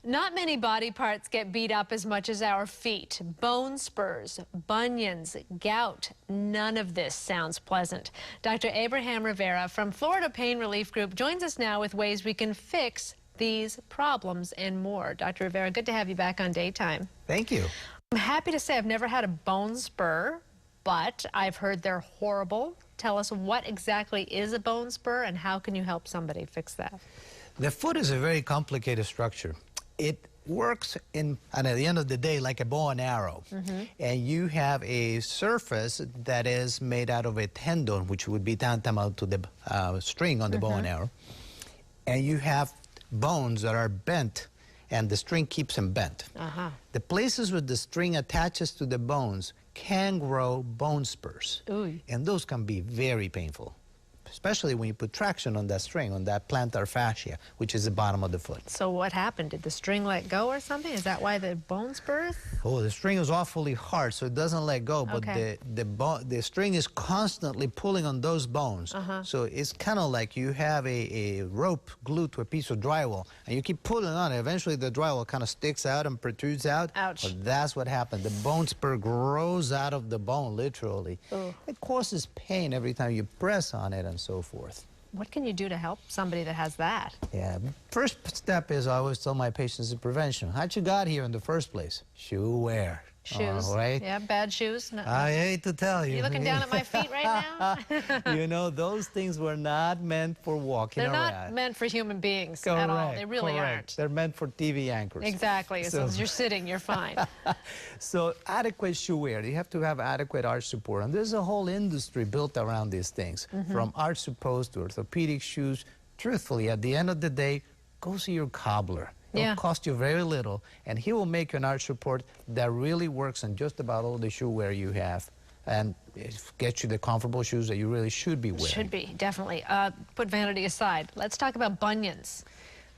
Not many body parts get beat up as much as our feet. Bone spurs, bunions, gout, none of this sounds pleasant. Dr. Abraham Rivera from Florida Pain Relief Group joins us now with ways we can fix these problems and more. Dr. Rivera, good to have you back on Daytime. Thank you. I'm happy to say I've never had a bone spur, but I've heard they're horrible. Tell us, what exactly is a bone spur and how can you help somebody fix that? The foot is a very complicated structure. It works and at the end of the day like a bow and arrow. And you have a surface that is made out of a tendon, which would be tantamount to the string on the bow and arrow. And you have bones that are bent, and the string keeps them bent. The places where the string attaches to the bones can grow bone spurs. And those can be very painful, especially when you put traction on that string, on that plantar fascia, which is the bottom of the foot. So what happened? Did the string let go or something? Is that why the bone spurs? Oh, the string is awfully hard, so it doesn't let go, but the string is constantly pulling on those bones. So it's kind of like you have a rope glued to a piece of drywall, and you keep pulling on it. Eventually, the drywall kind of sticks out and protrudes out. Ouch. But that's what happened. The bone spur grows out of the bone, literally. It causes pain every time you press on it and so forth. What can you do to help somebody that has that? Yeah, first step is I always tell my patients is prevention. How'd you got here in the first place? Shoe wear. Shoes. Right? Yeah, bad shoes. No. I hate to tell you. You looking down at my feet right now? You know, those things were not meant for walking around. They're not around. meant for human beings at all. They really aren't. They're meant for TV anchors. Exactly. So as you're sitting, you're fine. So adequate shoe wear. You have to have adequate arch support. And there's a whole industry built around these things, from arch supports to orthopedic shoes. Truthfully, at the end of the day, go see your cobbler. It'll cost you very little, and he will make an arch support that really works on just about all the shoe wear you have, and get you the comfortable shoes that you really should be wearing. Should be, definitely. Put vanity aside. Let's talk about bunions.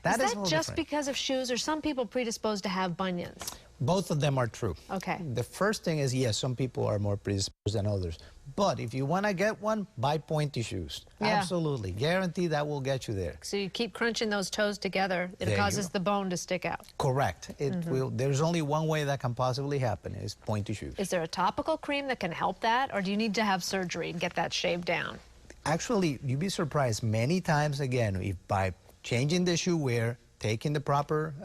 Is that just because of shoes, or some people predisposed to have bunions? Both of them are true. Okay. The first thing is, yes, some people are more predisposed than others. But if you want to get one, buy pointy shoes. Absolutely. Guarantee that will get you there. So you keep crunching those toes together, it causes the bone to stick out. Correct. It will. There's only one way that can possibly happen, is pointy shoes. Is there a topical cream that can help that, or do you need to have surgery and get that shaved down? Actually, you'd be surprised many times, again, if by changing the shoe wear, taking the proper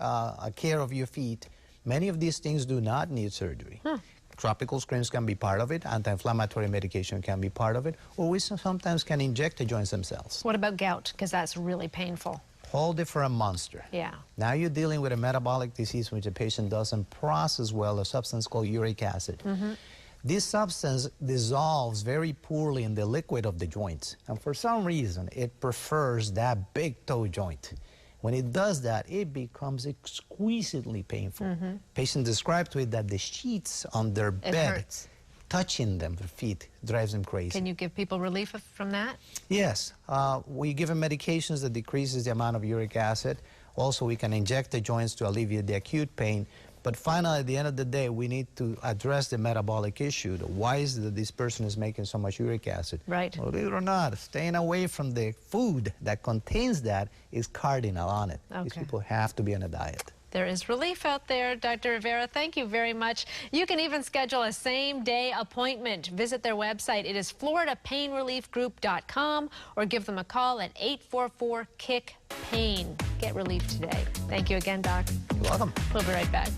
care of your feet, many of these things do not need surgery. Tropical creams can be part of it, anti-inflammatory medication can be part of it, or we sometimes can inject the joints themselves. What about gout? Because that's really painful. Whole different monster. Yeah. Now you're dealing with a metabolic disease which the patient doesn't process well, a substance called uric acid. This substance dissolves very poorly in the liquid of the joints, and for some reason it prefers that big toe joint. When it does that, it becomes exquisitely painful. Patients describe to it that the sheets on their bed, touching them, their feet, drives them crazy. Can you give people relief from that? Yes. We give them medications that decreases the amount of uric acid. Also, we can inject the joints to alleviate the acute pain. But finally, at the end of the day, we need to address the metabolic issue. Why is it that this person is making so much uric acid? Right. Well, believe it or not, staying away from the food that contains that is cardinal on it. These people have to be on a diet. There is relief out there. Dr. Rivera, thank you very much. You can even schedule a same-day appointment. Visit their website. It is floridapainreliefgroup.com, or give them a call at 844-KICK-PAIN. Get relief today. Thank you again, Doc. You're welcome. We'll be right back.